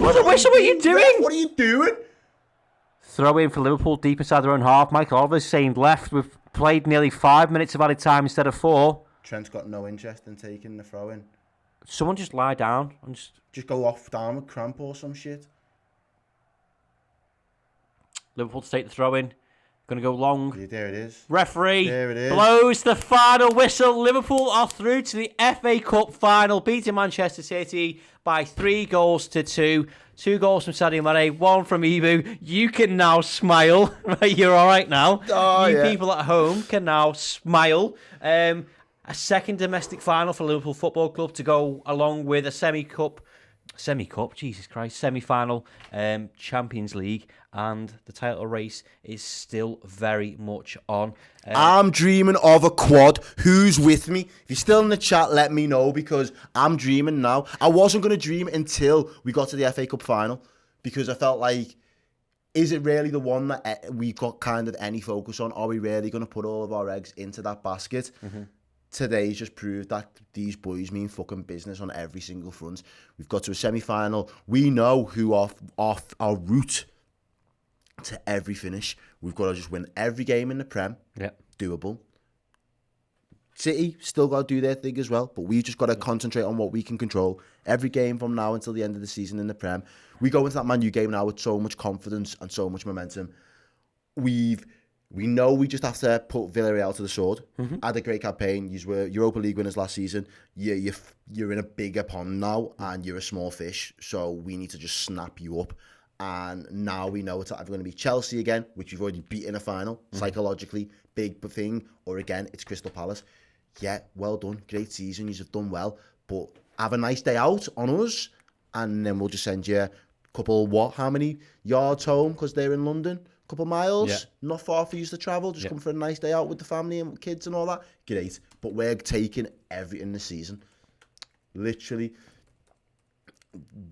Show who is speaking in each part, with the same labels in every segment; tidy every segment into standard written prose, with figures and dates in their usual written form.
Speaker 1: What a whistle, what are you doing?
Speaker 2: What are you doing?
Speaker 1: Throw in for Liverpool deep inside their own half. Michael Oliver's saying left. We've played nearly 5 minutes of added time instead of 4.
Speaker 2: Trent's got no interest in taking the throw in.
Speaker 1: Someone just lie down and
Speaker 2: just go off down with cramp or some shit.
Speaker 1: Liverpool to take the throw in. Going to go long.
Speaker 2: Yeah, there it is.
Speaker 1: Referee
Speaker 2: there it is.
Speaker 1: Blows the final whistle. Liverpool are through to the FA Cup final, beating Manchester City by 3 goals to 2. 2 goals from Sadio Mane, 1 from Ibu. You can now smile. You're all right now.
Speaker 2: Oh,
Speaker 1: you people at home can now smile. A second domestic final for Liverpool Football Club to go along with a semi-cup, Jesus Christ, semi-final Champions League, and the title race is still very much on.
Speaker 2: I'm dreaming of a quad. Who's with me? If you're still in the chat, let me know, because I'm dreaming now. I wasn't going to dream until we got to the FA Cup final, because I felt like, is it really the one that we got kind of any focus on? Are we really going to put all of our eggs into that basket? Mm-hmm. Today's just proved that these boys mean fucking business on every single front. We've got to a semi-final. We know who off our route to every finish. We've got to just win every game in the Prem.
Speaker 1: Yeah.
Speaker 2: Doable. City still got to do their thing as well, but we've just got to concentrate on what we can control. Every game from now until the end of the season in the Prem. We go into that Man U game now with so much confidence and so much momentum. We know we just have to put Villarreal to the sword. Mm-hmm. Had a great campaign. You were Europa League winners last season. You're in a bigger pond now, and you're a small fish. So we need to just snap you up. And now we know it's either going to be Chelsea again, which we've already beat in a final, psychologically, big thing, or again, it's Crystal Palace. Yeah, well done. Great season. You've done well. But have a nice day out on us, and then we'll just send you a couple, how many yards home, because they're in London? Couple miles, not far for you to travel. Just come for a nice day out with the family and kids and all that. Great. But we're taking everything this season. Literally.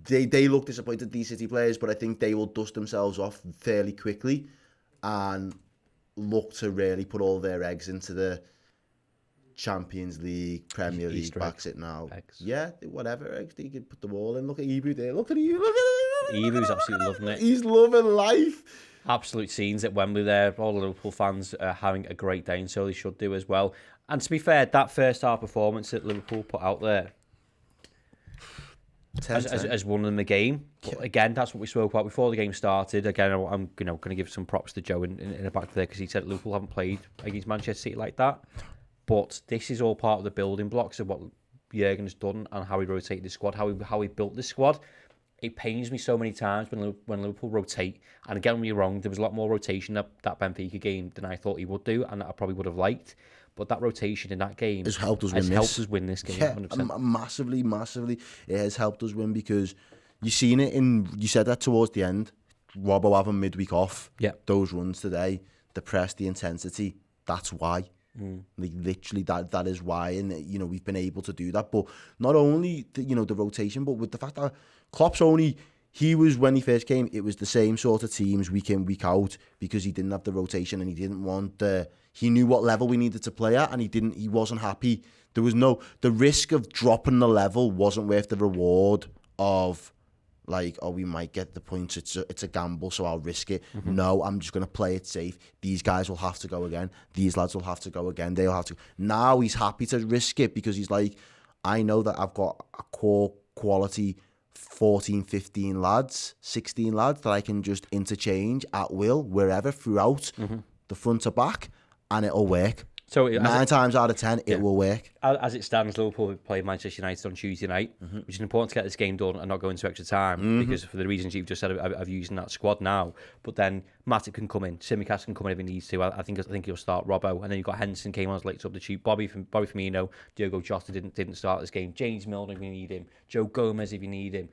Speaker 2: They look disappointed, these City players, but I think they will dust themselves off fairly quickly and look to really put all their eggs into the Champions League, Premier League, backs it now. Eggs. Yeah, whatever eggs. They could put them all in. Look at Ibu there. Look at you. Look at him.
Speaker 1: Ibu's absolutely loving it.
Speaker 2: He's loving life.
Speaker 1: Absolute scenes at Wembley there. All the Liverpool fans are having a great day, and so they should do as well. And to be fair, that first half performance that Liverpool put out there as one of them a game. But again, that's what we spoke about before the game started. Again, I'm going to give some props to Joe in the back there, because he said Liverpool haven't played against Manchester City like that. But this is all part of the building blocks of what Jurgen has done and how he rotated the squad, how he built the squad. It pains me so many times when Liverpool rotate. And again, when you're wrong, there was a lot more rotation that Benfica game than I thought he would do, and that I probably would have liked. But that rotation in that game
Speaker 2: has helped us win this game.
Speaker 1: Yeah,
Speaker 2: 100%. Massively. It has helped us win, because you seen it you said that towards the end. Robbo having midweek off.
Speaker 1: Yeah.
Speaker 2: Those runs today, the press, the intensity. That's why. Like literally, that is why, and we've been able to do that. But not only the rotation, but with the fact that Klopp's when he first came, it was the same sort of teams week in, week out, because he didn't have the rotation and he didn't want he knew what level we needed to play at, and he wasn't happy. There was the risk of dropping the level wasn't worth the reward of, like, oh, we might get the points. It's a gamble, so I'll risk it. Mm-hmm. No, I'm just going to play it safe. These guys will have to go again. These lads will have to go again. They'll have to. Now he's happy to risk it, because he's like, I know that I've got a core quality 14, 15 lads, 16 lads that I can just interchange at will, wherever, throughout the front to back, and it'll work. So 9 times out of 10, it will work.
Speaker 1: As it stands, Liverpool play Manchester United on Tuesday night, which is important to get this game done and not go into extra time, because for the reasons you've just said of using that squad now. But then Matip can come in, Tsimikas can come in if he needs to. I think he'll start Robbo, and then you've got Henderson came on as late substitute. Bobby Firmino, Diogo Jota didn't start this game. James Milner if you need him, Joe Gomez if you need him.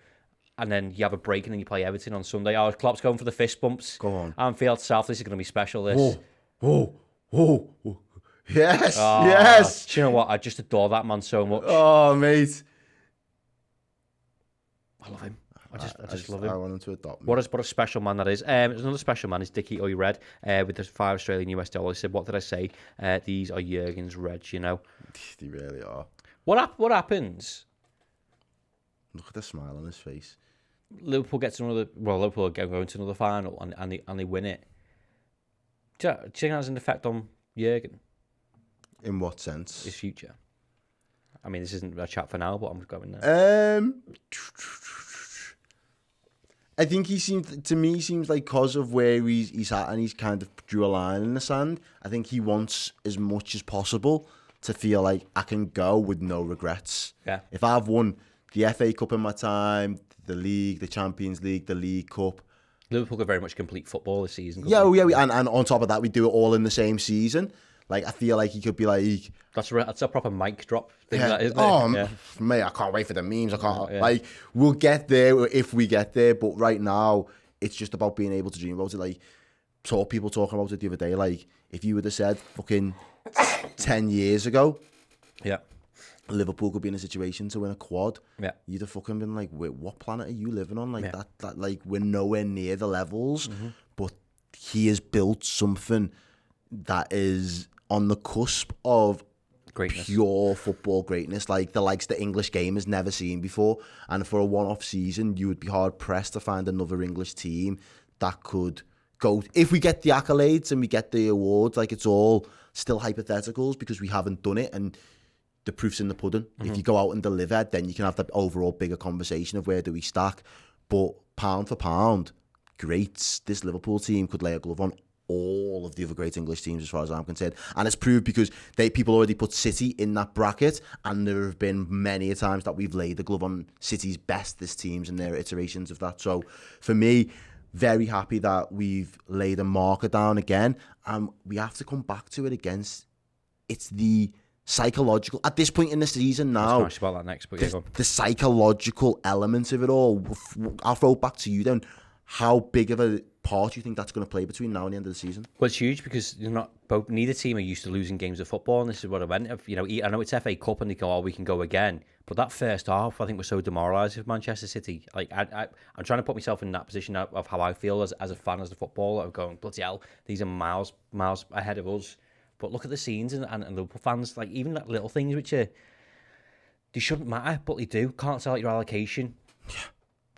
Speaker 1: And then you have a break, and then you play Everton on Sunday. Oh, Klopp's going for the fist bumps.
Speaker 2: Go on.
Speaker 1: Anfield South, this is going to be special, this.
Speaker 2: Oh. Yes,
Speaker 1: oh,
Speaker 2: yes.
Speaker 1: Do you know what? I just adore that man so much.
Speaker 2: Oh, mate.
Speaker 1: I love him. I just love him.
Speaker 2: I want him to adopt me.
Speaker 1: What a special man that is. There's another special man is Dickie Oyred with the $5 Australian US dollars. He said, what did I say? These are Jurgen's Reds,
Speaker 2: They really are.
Speaker 1: What happens?
Speaker 2: Look at the smile on his face.
Speaker 1: Liverpool Liverpool are going to another final and they win it. Do you think that has an effect on Jurgen?
Speaker 2: In what sense?
Speaker 1: His future. I mean, this isn't a chat for now, but I'm going there.
Speaker 2: I think he seems like because of where he's at and he's kind of drew a line in the sand. I think he wants as much as possible to feel like I can go with no regrets.
Speaker 1: Yeah.
Speaker 2: If I've won the FA Cup in my time, the League, the Champions League, the League Cup.
Speaker 1: Liverpool could very much complete football this season.
Speaker 2: And on top of that, we do it all in the same season. Like, I feel like he could be like...
Speaker 1: That's a proper mic drop thing,
Speaker 2: Yeah.
Speaker 1: isn't it?
Speaker 2: Mate, I can't wait for the memes. I can't...
Speaker 1: Yeah.
Speaker 2: Like, we'll get there if we get there, but right now, it's just about being able to dream about it. Like, people talking about it the other day, like, if you would have said fucking 10 years ago...
Speaker 1: Yeah.
Speaker 2: Liverpool could be in a situation to win a quad.
Speaker 1: Yeah.
Speaker 2: You'd have fucking been like, wait, what planet are you living on? Like that like we're nowhere near the levels. But he has built something that is on the cusp of
Speaker 1: Greatness.
Speaker 2: Pure football greatness, like the likes the English game has never seen before. And for a one-off season, you would be hard pressed to find another English team that could go. If we get the accolades and we get the awards, like it's all still hypotheticals because we haven't done it, and the proof's in the pudding. If you go out and deliver, then you can have that overall bigger conversation of where do we stack. But pound for pound, greats. This Liverpool team could lay a glove on all of the other great English teams as far as I'm concerned. And it's proved because people already put City in that bracket, and there have been many a times that we've laid the glove on City's bestest teams and their iterations of that. So for me, very happy that we've laid a marker down again. And we have to come back to it again. It's the psychological at this point in the season now.
Speaker 1: About that next, but yeah,
Speaker 2: the psychological element of it all. I'll throw it back to you then. How big of a part do you think that's going to play between now and the end of the season?
Speaker 1: Well, it's huge because neither team are used to losing games of football, and this is what I went. I know it's FA Cup, and they go, "Oh, we can go again." But that first half, I think, was so demoralising for Manchester City. Like, I'm trying to put myself in that position of how I feel as a fan of the football. I'm going, bloody hell, these are miles ahead of us. But look at the scenes and Liverpool fans, like even that little things which they shouldn't matter, but they do. Can't sell out your allocation.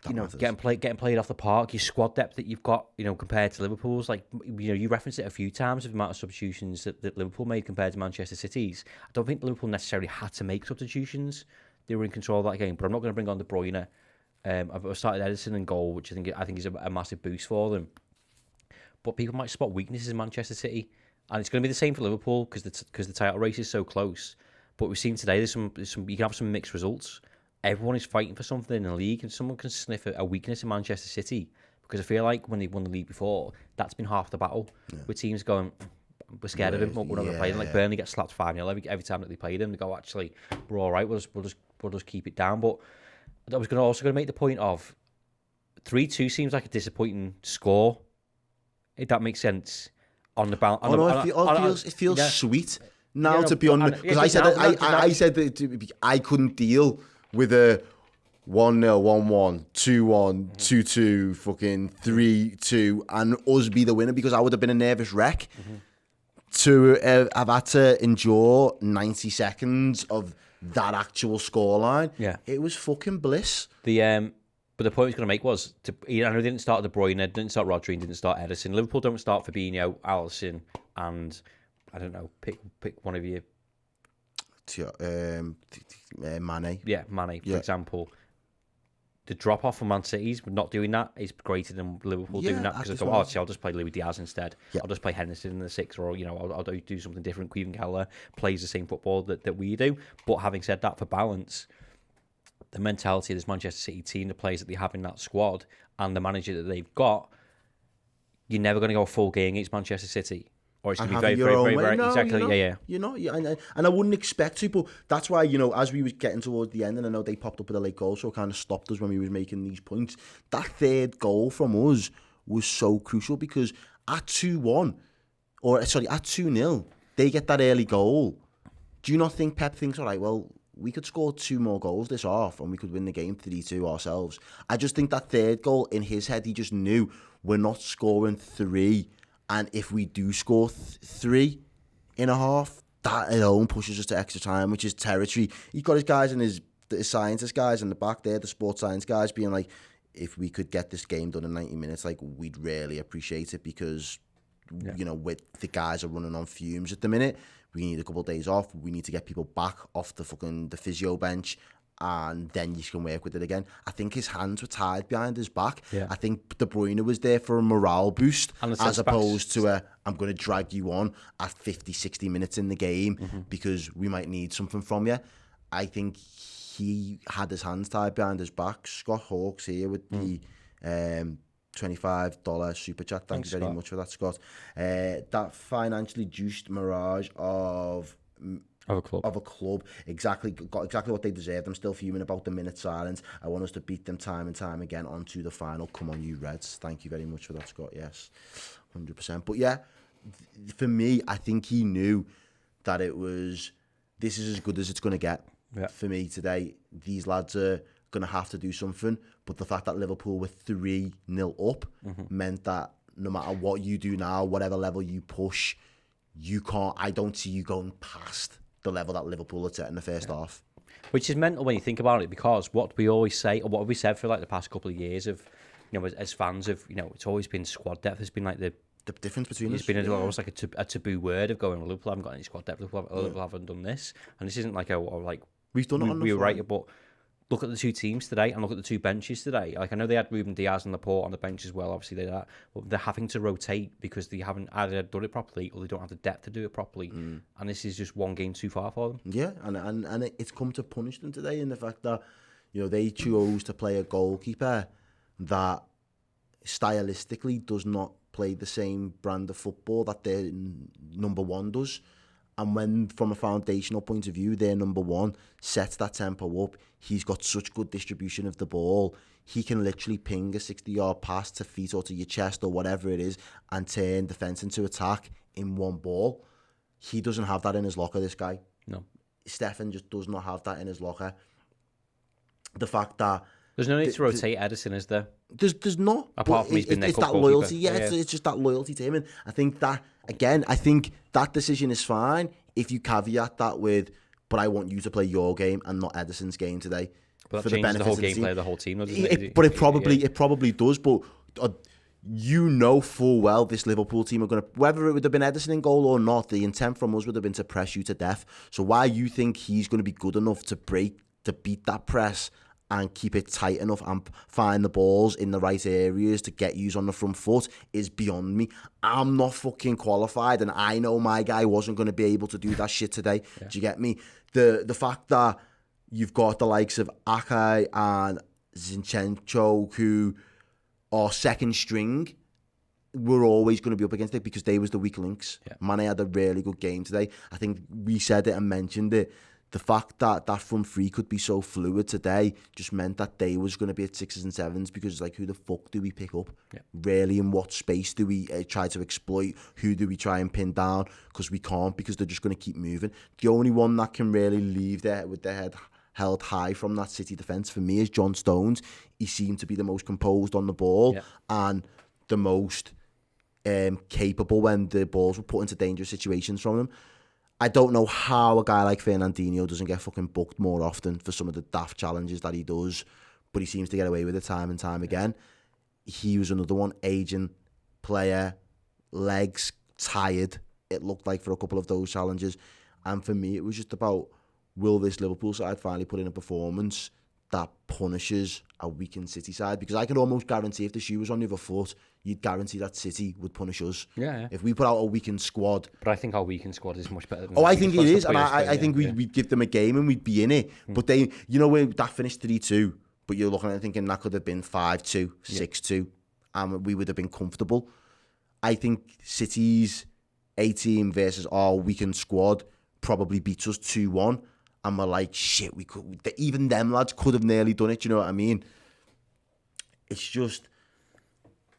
Speaker 1: Yeah, getting played off the park, your squad depth that you've got, compared to Liverpool's. Like, you referenced it a few times, the amount of substitutions that Liverpool made compared to Manchester City's. I don't think Liverpool necessarily had to make substitutions. They were in control of that game, but I'm not going to bring on De Bruyne. I've started Edison in goal, which I think is a massive boost for them. But people might spot weaknesses in Manchester City. And it's going to be the same for Liverpool because the title race is so close. But we've seen today there's some you can have some mixed results. Everyone is fighting for something in the league, and someone can sniff a weakness in Manchester City because I feel like when they won the league before, that's been half the battle. Yeah. With teams going, we're scared of him, we're not going to play them. Like Burnley get slapped 5-0 every time that they play them. They go, actually, we're all right. We'll just keep it down. But I was also going to make the point of 3-2 seems like a disappointing score. If that makes sense. On the balance,
Speaker 2: it feels sweet now to be on because I said that I couldn't deal with a 1-0, 1-1, 2-1, 2-2, fucking 3-2, and us be the winner because I would have been a nervous wreck. To have had to endure 90 seconds of that actual scoreline. Yeah, it was fucking bliss.
Speaker 1: But the point I was going to make was, I know they didn't start De Bruyne, didn't start Rodri, didn't start Edison. Liverpool don't start Fabinho, Alisson, and I don't know, pick one of you.
Speaker 2: Mane.
Speaker 1: Yeah, Mane, for example. The drop off from Man City's not doing that is greater than Liverpool doing that because I'll just play Luis Diaz instead. Yeah. I'll just play Henderson in the six, or I'll do something different. Kevin Keller plays the same football that we do. But having said that, for balance, the mentality of this Manchester City team, the players that they have in that squad, and the manager that they've got, you're never going to go a full game against Manchester City. Or it's going to be very,
Speaker 2: no,
Speaker 1: exactly,
Speaker 2: and I wouldn't expect to, but that's why, as we was getting towards the end, and I know they popped up with a late goal, so it kind of stopped us when we was making these points. That third goal from us was so crucial because at 2-1, at 2-0, they get that early goal. Do you not think Pep thinks, all right, well, we could score 2 more goals this half and we could win the game 3-2 ourselves? I just think that third goal, in his head, he just knew we're not scoring 3. And if we do score 3 in a half, that alone pushes us to extra time, which is territory. He's got his guys and his scientist guys in the back there, the sports science guys, being like, if we could get this game done in 90 minutes, like, we'd really appreciate it, because, you know, with the guys are running on fumes at the minute. We need a couple of days off. We need to get people back off the physio bench, and then you can work with it again. I think his hands were tied behind his back.
Speaker 1: Yeah.
Speaker 2: I think De Bruyne was there for a morale boost, as opposed to I'm going to drag you on at 50, 60 minutes in the game because we might need something from you. I think he had his hands tied behind his back. Scott Hawkes here with the $25 super chat. Thanks very much for that, Scott. That financially juiced mirage of a club, got exactly what they deserved. I'm still fuming about the minute silence. I want us to beat them time and time again onto the final. Come on, you Reds. Thank you very much for that, Scott. Yes, 100%. But yeah, for me, I think he knew that this is as good as it's going to get for me today. These lads are going to have to do something, but the fact that Liverpool were 3-0 up meant that no matter what you do now, whatever level you push, I don't see you going past the level that Liverpool had set in the first half.
Speaker 1: Which is mental when you think about it, because what we always say, or what we said for like the past couple of years of, you know, as fans of, you know, it's always been squad depth. It's been like the
Speaker 2: difference between us.
Speaker 1: It's been almost like a taboo word of going, well, Liverpool haven't got any squad depth, Liverpool haven't done this. And this isn't like
Speaker 2: we've done it on the
Speaker 1: we were right, but look at the two teams today and look at the two benches today. Like, I know they had Ruben Diaz and Laporte on the bench as well. Obviously, but they're having to rotate because they haven't either done it properly or they don't have the depth to do it properly. And this is just one game too far for them.
Speaker 2: Yeah, and it's come to punish them today in the fact that, you know, they chose to play a goalkeeper that stylistically does not play the same brand of football that their number one does. And when, from a foundational point of view, their number one sets that tempo up, he's got such good distribution of the ball. He can literally ping a 60-yard pass to feet or to your chest or whatever it is and turn defence into attack in one ball. He doesn't have that in his locker, this guy.
Speaker 1: No.
Speaker 2: Stefan just does not have that in his locker. The fact that...
Speaker 1: There's no need to rotate Edison, is there?
Speaker 2: There's not.
Speaker 1: Apart from he's been there.
Speaker 2: It's that loyalty. Yeah, it's just that loyalty to him. And I think that, again, that decision is fine if you caveat that with, but I want you to play your game and not Edison's game today.
Speaker 1: But that changes the whole gameplay of the whole team, doesn't it?
Speaker 2: But it probably does. But you know full well this Liverpool team are going to, whether it would have been Edison in goal or not, the intent from us would have been to press you to death. So why you think he's going to be good enough to beat that press and keep it tight enough and find the balls in the right areas to get you on the front foot is beyond me. I'm not fucking qualified, and I know my guy wasn't going to be able to do that shit today. Yeah. Do you get me? The fact that you've got the likes of Akai and Zinchenko, who are second string, we're always going to be up against it because they was the weak links. Yeah. Mane had a really good game today. I think we said it and mentioned it. The fact that that front three could be so fluid today just meant that they was going to be at 6s and 7s because, like, who the fuck do we pick up? Yeah. Really, in what space do we try to exploit? Who do we try and pin down? Because we can't, because they're just going to keep moving. The only one that can really leave there with their head held high from that City defence for me is John Stones. He seemed to be the most composed on the ball and the most capable when the balls were put into dangerous situations from him. I don't know how a guy like Fernandinho doesn't get fucking booked more often for some of the daft challenges that he does, but he seems to get away with it time and time again. He was another one, aging player, legs tired, it looked like, for a couple of those challenges. And for me, it was just about, will this Liverpool side finally put in a performance that punishes a weakened City side? Because I can almost guarantee if the shoe was on the other foot, you'd guarantee that City would punish us. Yeah. If we put out a weakened squad.
Speaker 1: But I think our weakened squad is much better than
Speaker 2: I think it is. And I think we'd give them a game and we'd be in it. But they, you know, when that finished 3-2, but you're looking at it thinking that could have been 5-2, 6-2, and we would have been comfortable. I think City's 18 versus our weakened squad probably beats us 2-1. And we're like, shit, we could. Even them lads could have nearly done it. You know what I mean? It's just,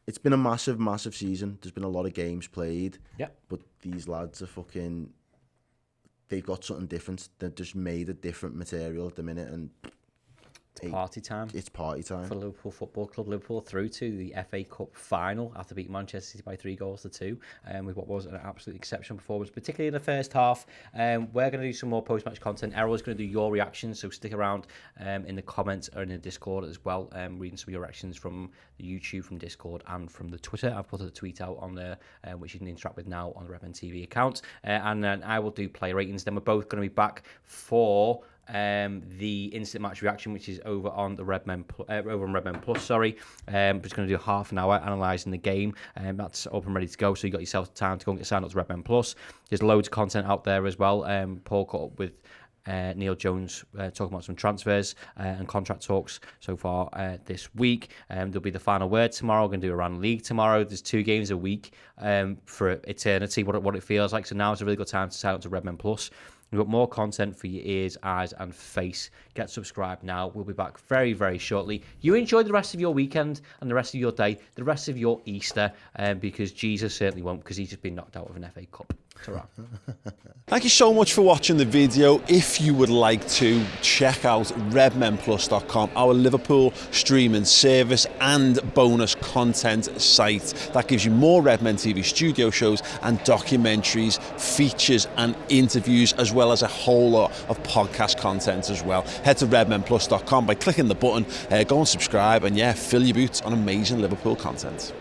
Speaker 2: it's been a massive, massive season. There's been a lot of games played. Yeah. But these lads are fucking. They've got something different. They're just made of different material at the minute, and
Speaker 1: Party time.
Speaker 2: It's party time
Speaker 1: for Liverpool Football Club. Liverpool through to the FA Cup final after beating Manchester City by 3-2, with what was an absolute exceptional performance, particularly in the first half. We're going to do some more post-match content. Errol is going to do your reactions, so stick around in the comments or in the Discord as well, reading some of your reactions from the YouTube, from Discord, and from the Twitter. I've put a tweet out on there, which you can interact with now on the Redmen TV account. And then I will do player ratings. Then we're both going to be back for the instant match reaction, which is over on the Redmen Plus. I'm just going to do half an hour analysing the game. That's up and ready to go, so you got yourself time to go and get signed up to Redmen Plus. There's loads of content out there as well. Paul caught up with Neil Jones talking about some transfers and contract talks so far this week. There'll be the final word tomorrow. We're going to do around league tomorrow. There's 2 games a week for eternity, what it feels like. So now is a really good time to sign up to Redmen Plus. We've got more content for your ears, eyes, and face. Get subscribed now. We'll be back very, very shortly. You enjoy the rest of your weekend and the rest of your day, the rest of your Easter, because Jesus certainly won't, because he's just been knocked out of an FA Cup.
Speaker 3: Thank you so much for watching the video. If you would like to, check out redmenplus.com, our Liverpool streaming service and bonus content site that gives you more Redmen TV studio shows and documentaries, features and interviews, as well as a whole lot of podcast content as well. Head to redmenplus.com by clicking the button, go and subscribe, and fill your boots on amazing Liverpool content.